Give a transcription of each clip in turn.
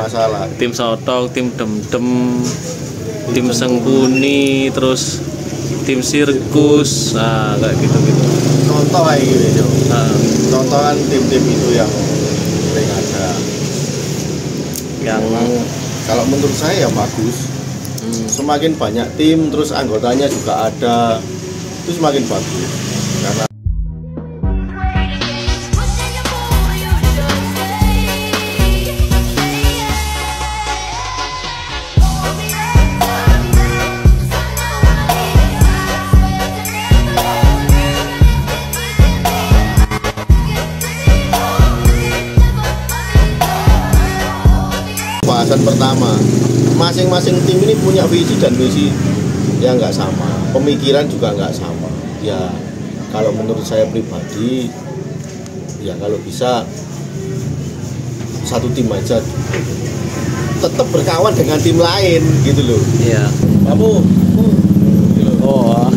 masalah. Tim Sotok, tim Dem-Dem, tim Sengkuni, terus tim Sirkus, nah kayak gitu-gitu. Contoh kayak gitu. Contoh kan tim-tim itu yang sering ada. Yang kalau menurut saya ya bagus. Semakin banyak tim, terus anggotanya juga ada, itu semakin bagus. Karena bahasan pertama, masing-masing tim ini punya visi dan misi yang nggak sama, pemikiran juga nggak sama. Ya kalau menurut saya pribadi, ya kalau bisa satu tim aja, tetap berkawan dengan tim lain gitu loh. iya. Kamu, gitu loh. Oh,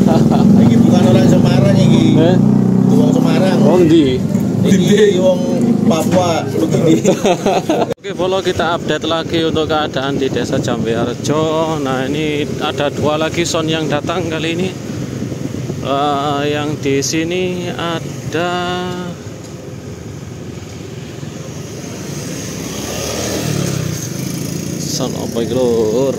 Ini bukan orang Semarang ini, itu orang Semarang. Ondi. Ini wong Papua begini. Oke, Bolo, kita update lagi untuk keadaan di Desa Jambeharjo. Nah, ini ada dua lagi son yang datang kali ini. Yang di sini ada son apa itu, Lur?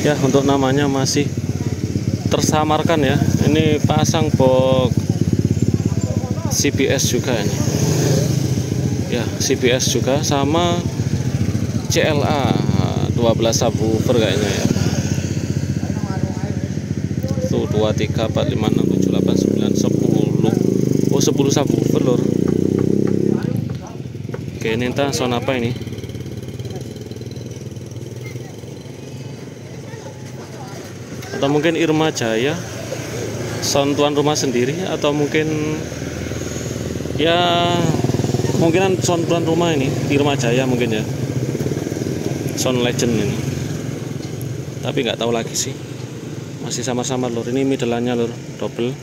Ya, untuk namanya masih tersamarkan ya. Ini pasang box CBS juga ini. Ya, CBS juga sama CLA 12 subwoofer kayaknya ya. Tuh 2, 3, 4, 5, 6, 7, 8, 9, 10. Oh, 10 subwoofer, Lur. Oke, ini entah sound apa ini. Atau mungkin Irma Jaya, sound tuan rumah sendiri, atau mungkin ya kemungkinan sound tuan rumah ini Irma Jaya mungkin ya, sound legend ini, tapi nggak tahu lagi sih. Masih sama-sama, Lur. Ini middle-nya, Lur, double.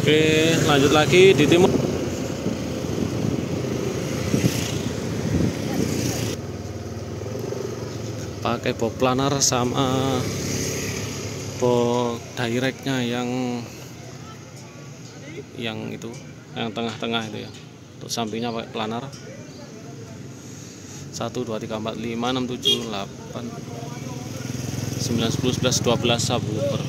Oke, lanjut lagi di timur. Pakai box planar sama box directnya yang itu, yang tengah-tengah itu ya. Untuk sampingnya pakai planar. 1, 2, 3, 4, 5, 6, 7, 8, 9, 10, 11, 12 subwoofer.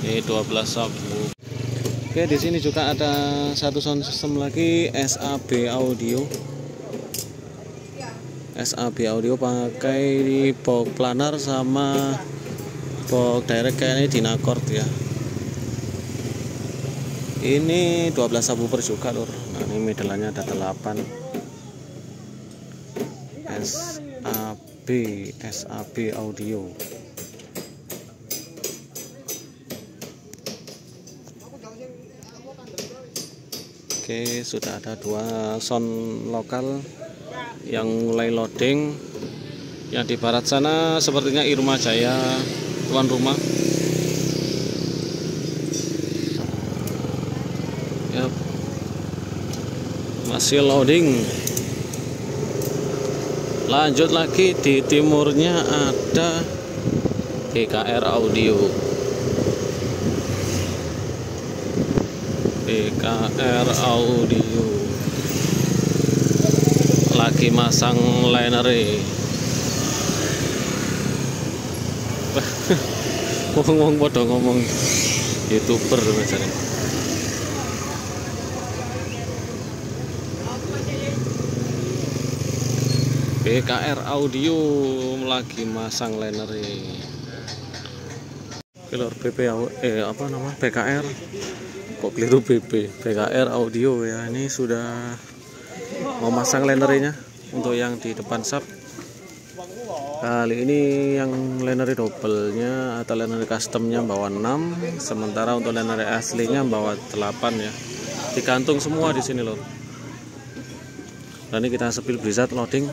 Ini 12 subwoofer. Oke, di sini juga ada satu sound system lagi, SAB Audio. SAB Audio pakai box planar sama box direct, kayaknya Dynacord ya. Ini 12 subwoofer juga, Lur. Nah, ini modelannya ada 8. SAB Audio. Oke, sudah ada 2 sound lokal yang mulai loading. Yang di barat sana sepertinya Irma Jaya tuan rumah. Yap. Masih loading. Lanjut lagi di timurnya ada BKR Audio. BKR Audio lagi masang liner. Ngomong podo ngomong YouTuber macamnya. BKR Audio lagi masang liner. Lur, BP apa nama BKR, kok keliru BP, BKR Audio ya. Ini sudah mau masang linernya untuk yang di depan sub. Kali ini yang liner double-nya atau liner customnya bawa 6, sementara untuk liner aslinya bawa 8 ya. Digantung semua di sini, Lur. Dan ini kita sepil Blizzard loading.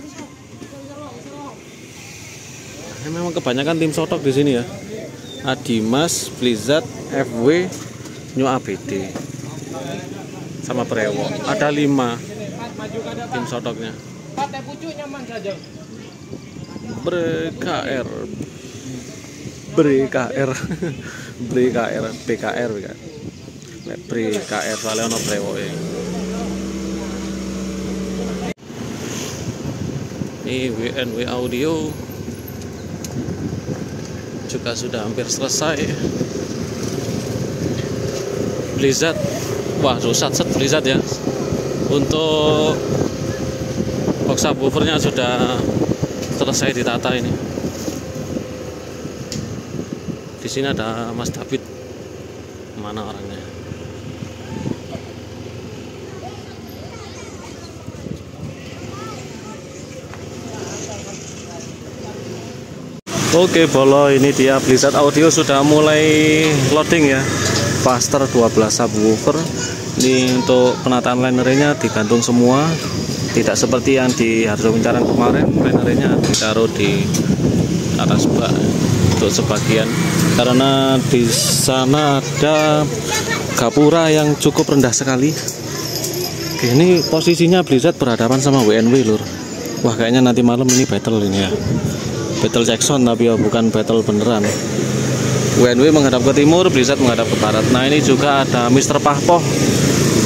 Ini memang kebanyakan tim sotok di sini ya. Adimas, Blizzard, FW, New ABD, sama Brewo. Ada 5 tim sotoknya. BKR, BKR, BKR, BKR, BKR soalnya ono Brewo ya. Ini WNW Audio juga sudah hampir selesai. Blizzard, wah rusak set Blizzard ya. Untuk box subwoofernya sudah selesai ditata ini. Di sini ada Mas David, mana orangnya? Oke Bolo, ini dia Blizzard Audio sudah mulai loading ya. Faster 12 subwoofer. Ini untuk penataan linernya digantung semua. Tidak seperti yang di Harjo Pencaran kemarin, linernya ditaruh di atas bak untuk sebagian. Karena di sana ada gapura yang cukup rendah sekali. Oke, ini posisinya Blizzard berhadapan sama WNW lur. Wah kayaknya nanti malam ini battle ini ya. Battle Jackson tapi ya bukan battle beneran. WNW menghadap ke timur, Blizzard menghadap ke barat. Nah ini juga ada Mr. Pahpoh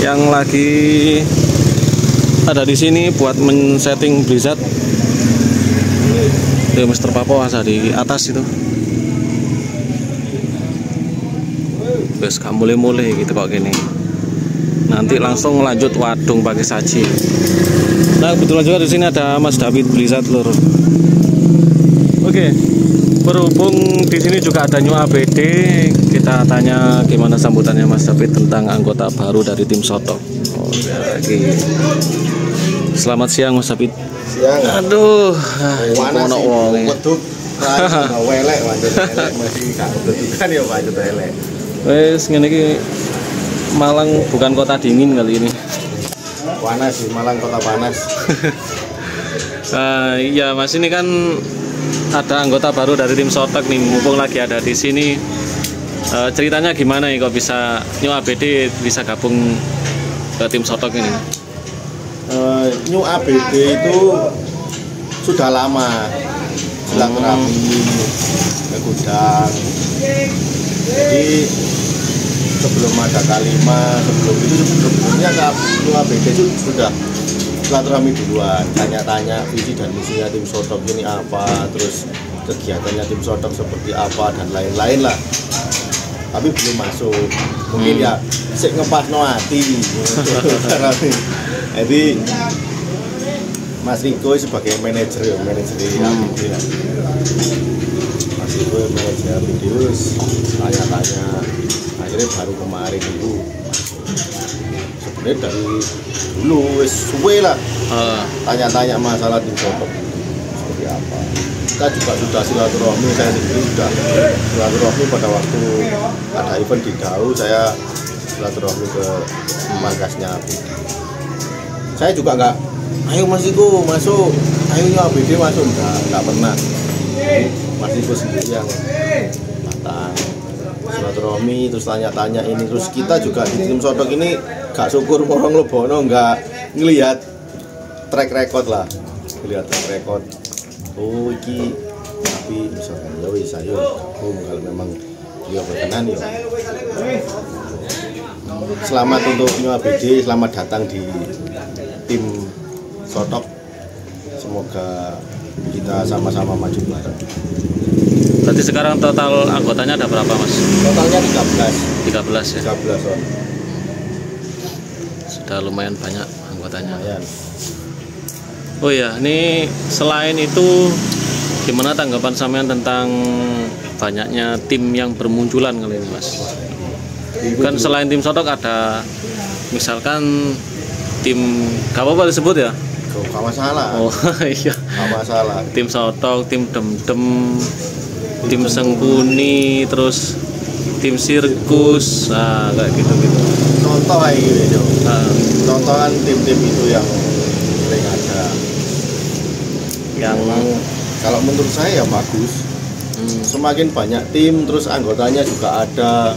yang lagi ada di sini buat men-setting Blizzard. Itu Mr. Pahpoh ada di atas itu. Terus gak mulai-mulai gitu kok gini. Nanti langsung lanjut wadung pakai saji. Nah kebetulan juga di sini ada Mas David Blizzard lur. Oke, berhubung di sini juga ada New ABD, kita tanya gimana sambutannya Mas David tentang anggota baru dari tim Sotok. Oh, lagi. Selamat siang Mas David. Siang. Aduh, mana sih? wong. Wedhuk. Welek wancet elek masih gak kedudukan ya wancet elek. Wes ngene iki Malang bukan kota dingin kali ini. Panas sih, Malang kota panas. Iya Mas, ini kan ada anggota baru dari tim Sotok nih, mumpung lagi ada di sini. Ceritanya gimana nih kok bisa New ABD bisa gabung ke tim Sotok ini? New ABD itu sudah lama silaturahmi ke gudang. Jadi sebelum ada K5, sebelum itu sebelumnya New ABD itu sudah silaturahmi duluan, tanya-tanya visi dan misinya tim Sotok ini apa, terus kegiatannya tim Sotok seperti apa dan lain-lain lah. Tapi belum masuk, mungkin ya sik ngepasno ati. Jadi Mas Riko sebagai manajer ABD lah. Mas Riko manajer ABD tanya-tanya, akhirnya baru kemarin itu sebenarnya dari dulu wis suwe lah tanya-tanya masalah tim Sotok seperti apa. Kita juga sudah silaturahmi, saya sendiri sudah silaturahmi pada waktu ada event di Dau, saya silaturahmi ke markasnya ABD. Saya juga nggak, ayo Mas Iko masuk, ayo ABD masuk, nggak pernah. Mas Iko sendiri yang datang silaturahmi, terus tanya-tanya ini, terus kita juga di tim Sotok ini gak syukur orang lebono nggak ngelihat track record lah, ngelihat track record. Oh iki tapi misalkan ya wis ayo kalau memang dia berkenan ya. Selamat untuk New ABD, selamat datang di tim Sotok. Semoga kita sama-sama maju bareng. Berarti sekarang total anggotanya ada berapa Mas? Totalnya 13 ya? 13 orang. Sudah lumayan banyak anggotanya. Lumayan. Oh ya, ini selain itu gimana tanggapan sampean tentang banyaknya tim yang bermunculan kali ini Mas? Kan selain tim Sotok ada misalkan tim, gak apa-apa disebut ya? Gak masalah. Oh iya. Gak masalah. Tim Sotok, tim Dem-Dem, tim Sengkuni, terus tim Sirkus, nah kayak gitu-gitu. Contoh kayak gitu. Contohan tim-tim itu yang sering ada. Yang kalau menurut saya ya bagus. Semakin banyak tim, terus anggotanya juga ada,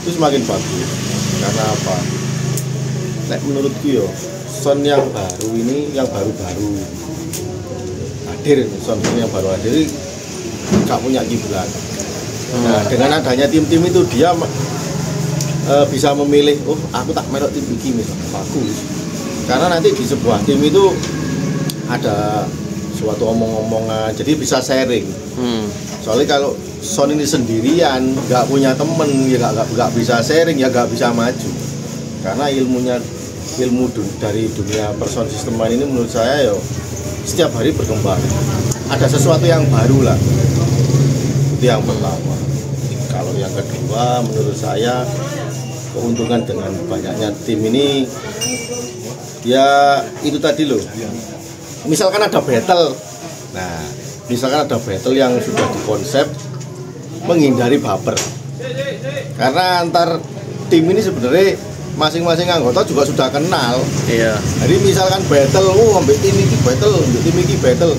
itu semakin bagus. Karena apa? Menurutku yo, Son yang baru ini, yang baru-baru hadir, Son yang baru hadir nggak punya kiblat. Nah, dengan adanya tim-tim itu dia bisa memilih, oh aku tak melok tim ini, bagus. Karena nanti di sebuah tim itu ada suatu omong-omongan, jadi bisa sharing. Soalnya kalau Son ini sendirian, nggak punya temen, ya nggak bisa sharing, ya nggak bisa maju. Karena ilmu dari dunia person sisteman ini menurut saya yo setiap hari berkembang. Ada sesuatu yang baru lah. Itu yang pertama. Kalau yang kedua, menurut saya keuntungan dengan banyaknya tim ini ya itu tadi loh. Misalkan ada battle. Nah, misalkan ada battle yang sudah dikonsep menghindari baper. Karena antar tim ini sebenarnya masing-masing anggota juga sudah kenal. Iya. Jadi misalkan battle, ambil tim ini battle, ambil tim ini battle.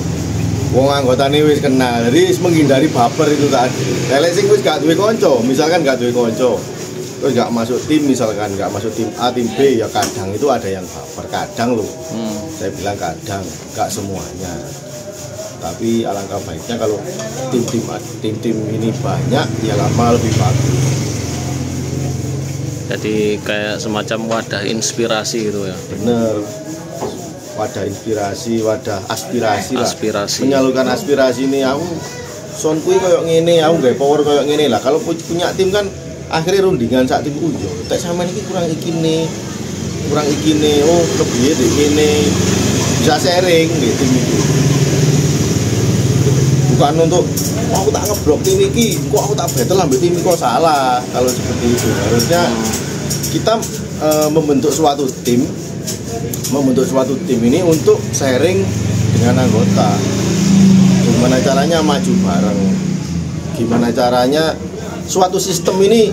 Wong anggotane wis kenal. Jadi menghindari baper itu tadi. Lek sing wis gak duwe kanca, misalkan gak duwe kanca. Terus gak masuk tim, misalkan gak masuk tim A, tim B, ya kadang itu ada yang baper, kadang loh. Saya bilang kadang, gak semuanya. Tapi alangkah baiknya kalau tim-tim ini banyak, ya lama lebih bagus. Jadi kayak semacam wadah inspirasi gitu ya. Bener, wadah inspirasi, wadah aspirasi lah. Menyalurkan aspirasi ini, aku Son kuwi koyo ngene, aku gawe power koyo ngene lah. Kalau punya tim kan akhirnya rundingan saat tim ujo. Tak sama ini kurang ikine, oh lebih deh ini bisa sharing di tim itu. Bukan untuk aku tak ngeblok tim ini, kok aku tak battle ambil tim ini, kok salah. Kalau seperti itu harusnya kita membentuk suatu tim ini untuk sharing dengan anggota. Gimana caranya maju bareng, gimana caranya suatu sistem ini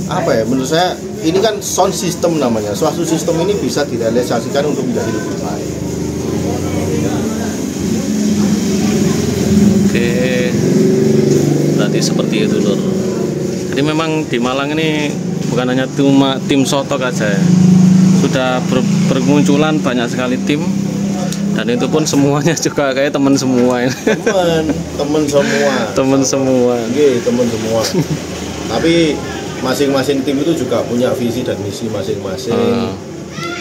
apa ya, menurut saya ini kan sound system namanya. Suatu sistem ini bisa direalisasikan untuk menjadi lebih baik. Oke, berarti seperti itu Lur. Jadi memang di Malang ini bukan hanya tim sotok aja ya. Sudah bermunculan banyak sekali tim, dan itu pun semuanya juga kayak teman semua ya. teman semua. Iya, teman semua. Tapi masing-masing tim itu juga punya visi dan misi masing-masing.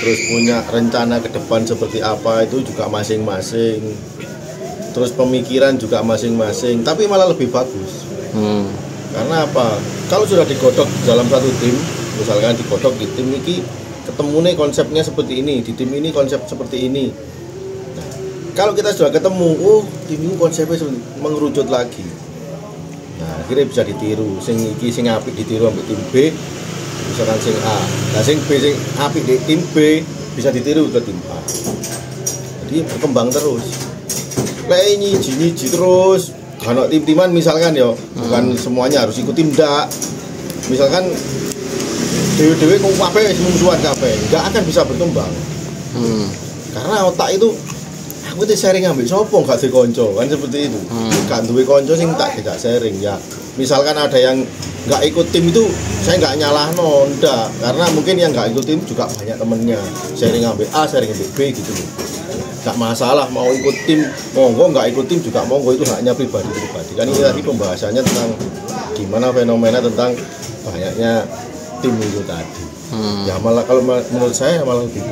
Terus punya rencana ke depan seperti apa itu juga masing-masing. Terus pemikiran juga masing-masing, tapi malah lebih bagus. Karena apa? Kalau sudah digodok dalam satu tim, misalkan digodok di tim ini ketemu nih konsepnya seperti ini, di tim ini konsep seperti ini. Nah, kalau kita sudah ketemu, tim ini konsepnya mengerucut lagi. Nah, akhirnya bisa ditiru. Sing iki sing apik ditiru sampai tim B, misalkan sing A. Nah, sing B sing apik di tim B bisa ditiru ke tim A. Jadi berkembang terus. Kayak nyiji terus. Kalau tim-timan misalkan ya, bukan semuanya harus ikut tim ndak. Misalkan dewe-dewe kok kabeh musuhan kabeh, enggak akan bisa berkembang. Karena otak itu aku tuh sharing ambil sopo gak duwe kanca, kan seperti itu. Gak duwe kanca sing tak dijak sharing ya. Misalkan ada yang nggak ikut tim itu saya nggak nyalahno, ndak. Karena mungkin yang nggak ikut tim juga banyak temennya. Sharing ambil A, sharing ambil B gitu loh. Gak masalah mau ikut tim, monggo, nggak ikut tim juga monggo, itu haknya pribadi. Kan ini tadi pembahasannya tentang gimana fenomena tentang banyaknya tim itu tadi. Ya malah kalau menurut saya malah lebih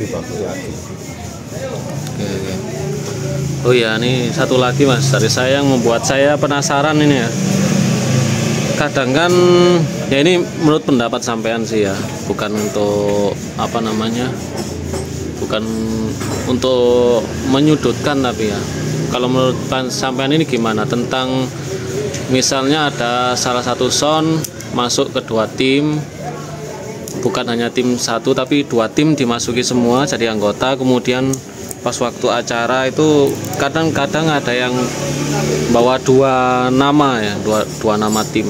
bagus lagi. Oke. Oh ya, ini satu lagi Mas dari saya yang membuat saya penasaran ini ya. Kadang kan ya ini menurut pendapat sampean sih ya, bukan untuk apa namanya, bukan untuk menyudutkan, tapi ya kalau menurut sampean ini gimana tentang misalnya ada salah satu sound masuk ke dua tim, bukan hanya tim satu tapi dua tim dimasuki semua jadi anggota, kemudian pas waktu acara itu kadang-kadang ada yang bawa dua nama ya, dua nama tim.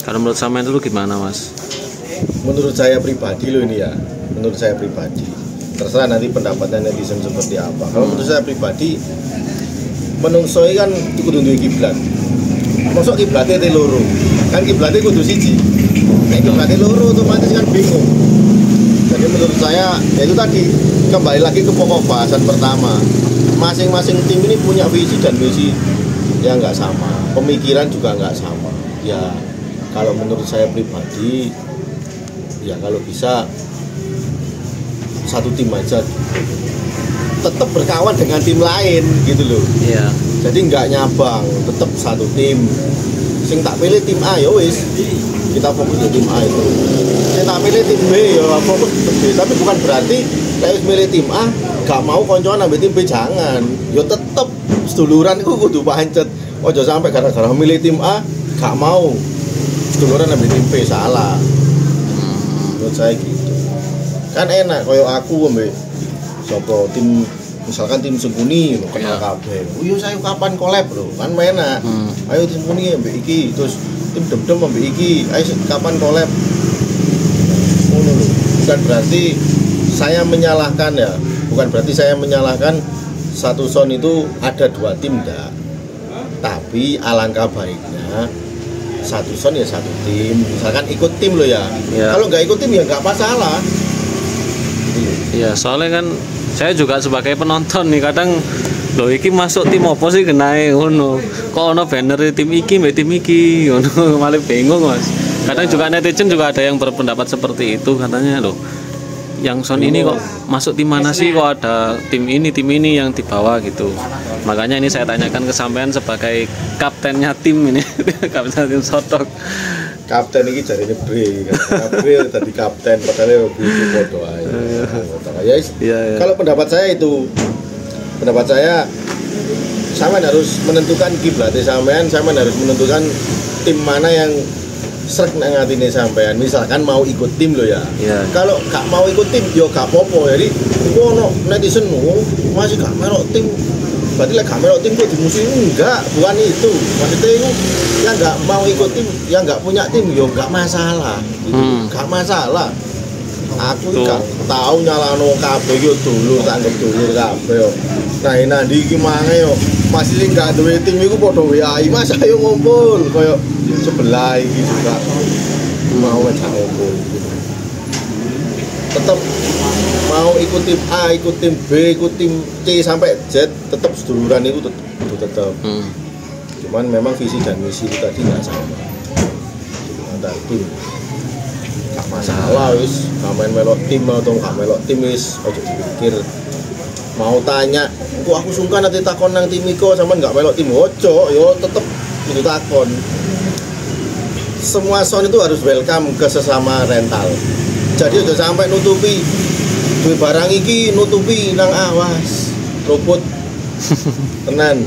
Kalau menurut sampean itu gimana Mas? Menurut saya pribadi loh ini ya, menurut saya pribadi, terserah nanti pendapatnya netizen seperti apa. Kalau menurut saya pribadi, menungsoi kan kudu duwe kiblat. Masuk kiblatnya te loro. kan kiblatnya kudu siji. Nek kiblatnya loro otomatis kan bingung. Jadi menurut saya ya itu tadi, kembali lagi ke pokok bahasan pertama. Masing-masing tim ini punya visi dan misi yang nggak sama, pemikiran juga nggak sama. Ya kalau menurut saya pribadi, ya kalau bisa satu tim aja, tetap berkawan dengan tim lain gitu loh. Iya. Jadi nggak nyabang, tetap satu tim. Sing tak pilih tim A ya wis, kita fokus di tim A itu. Sing tak pilih tim B ya fokus di tim B. Tapi bukan berarti saya milih tim A gak mau koncoan ambil tim B, jangan. Ya tetep seduluran itu kudu pancet. Ojo sampai gara-gara milih tim A gak mau seduluran ambil tim B, salah. Menurut saya gitu. Kan enak koyo aku ambil sopo tim, misalkan tim Sengkuni kenal kabeh. Oh iya saya kapan collab bro, kan enak. Ayo tim Sengkuni ambek iki, terus tim Dem-Dem ambek iki, ayo kapan collab. Bukan berarti saya menyalahkan ya, bukan berarti saya menyalahkan satu son itu ada dua tim enggak. Tapi alangkah baiknya satu son ya satu tim. Misalkan ikut tim lo ya. Kalau nggak ikut tim ya nggak masalah. Iya, soalnya kan saya juga sebagai penonton nih kadang loh iki masuk tim apa sih kenae ngono. Kok ono banner tim iki mbek tim iki ngono, malah bingung Mas. Kadang juga netizen juga ada yang berpendapat seperti itu, katanya loh. Yang son ini kok masuk tim mana sih, kok ada tim ini yang dibawa gitu. Makanya ini saya tanyakan ke sampean sebagai kaptennya tim ini. Kapten tim Sotok. Kapten ini jadi Bre, Bre tadi kapten padahal butuh foto aja. Ya, kalau pendapat saya itu, pendapat saya sampean harus menentukan kiblatnya sampean harus menentukan tim mana yang srek nang atine sampean. Misalkan mau ikut tim lo ya. Kalau gak mau ikut tim yo gak apa-apa. Jadi ono netizen masih gak melok tim. Berarti lek gak melok tim kok dimusuhi, enggak, bukan itu. Maksudnya itu yang gak mau ikut tim, yang gak punya tim yo gak masalah. Gak masalah. Aku gak tahu nyalano kabeh yo dulur, tak anggap dulur kabeh yo. Nah, nanti iki mange yo masih sing gak duwe tim iku padha WA-i, Mas ayo ngumpul koyo sebelah iki juga mau ngajak ngumpul. Tetap mau ikut tim A, ikut tim B, ikut tim C sampai Z, tetap seduluran itu tetap. Cuman memang visi dan misi itu tadi nggak sama antar tim. Gak masalah wis, main melok tim atau nggak melok tim wis, ojo dipikir. Mau tanya, kok aku sungkan nanti takon nang tim iko sama nggak melok tim, ojo, yo tetep itu takon. Semua son itu harus welcome ke sesama rental. Jadi udah sampai nutupi duwe barang iki, nutupi nang awas robot tenan.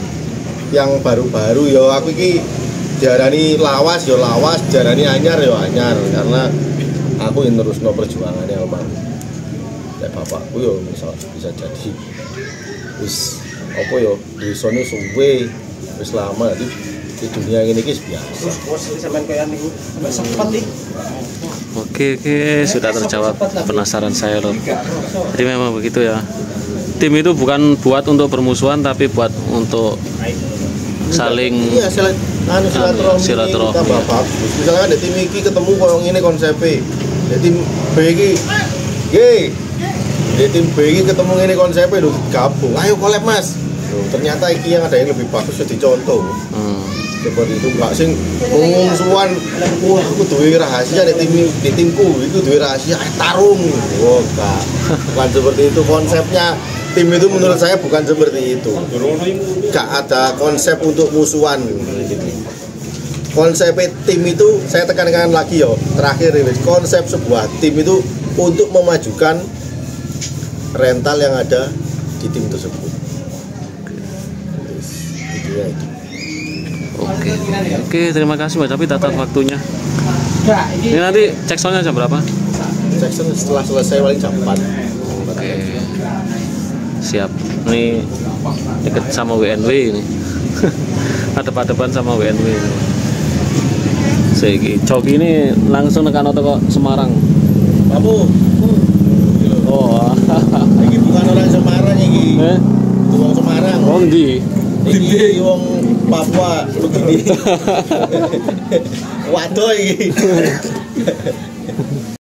Yang baru-baru yo aku iki diarani lawas yo lawas, diarani anyar yo anyar, karena aku yang nerusno perjuangannya Bang. Kayak bapakku yo misal bisa jadi wis apa yo di sono suwe wis lama di dunia ini guys biasa. Oke, sudah terjawab penasaran saya loh. Jadi memang begitu ya. Tim itu bukan buat untuk bermusuhan tapi buat untuk saling silaturahmi. Tambah bagus. Misalnya ada tim iki ketemu koyo ngene konsepe. Ya tim B iki tim B iki ketemu ngene konsepe lho gabung. Ayo collab Mas. Ternyata iki yang ada yang lebih bagus jadi contoh. Seperti itu enggak sing ngomong-ngomong wah aku duwe rahasia di timku itu duwe rahasia tarung. Oh enggak. Bukan seperti itu konsepnya. Tim itu menurut saya bukan seperti itu. Enggak ada konsep untuk musuhan gitu. Konsep tim itu saya tekankan lagi yo. Terakhir ini konsep sebuah tim itu untuk memajukan rental yang ada di tim tersebut. Itu ya itu. Oke, terima kasih Mas, tapi tata waktunya. Ini nanti cek soundnya jam berapa? Cek sound setelah selesai paling jam 4. Oke. Siap. Ini deket sama WNW ini. Hadap-hadapan sama WNW ini. Segi Coki ini langsung tekan toko Semarang. Kamu? Oh. Ini bukan orang Semarang ini. Itu orang Semarang. Oh, ndi? Ini wong Papua begini. Waduh iki.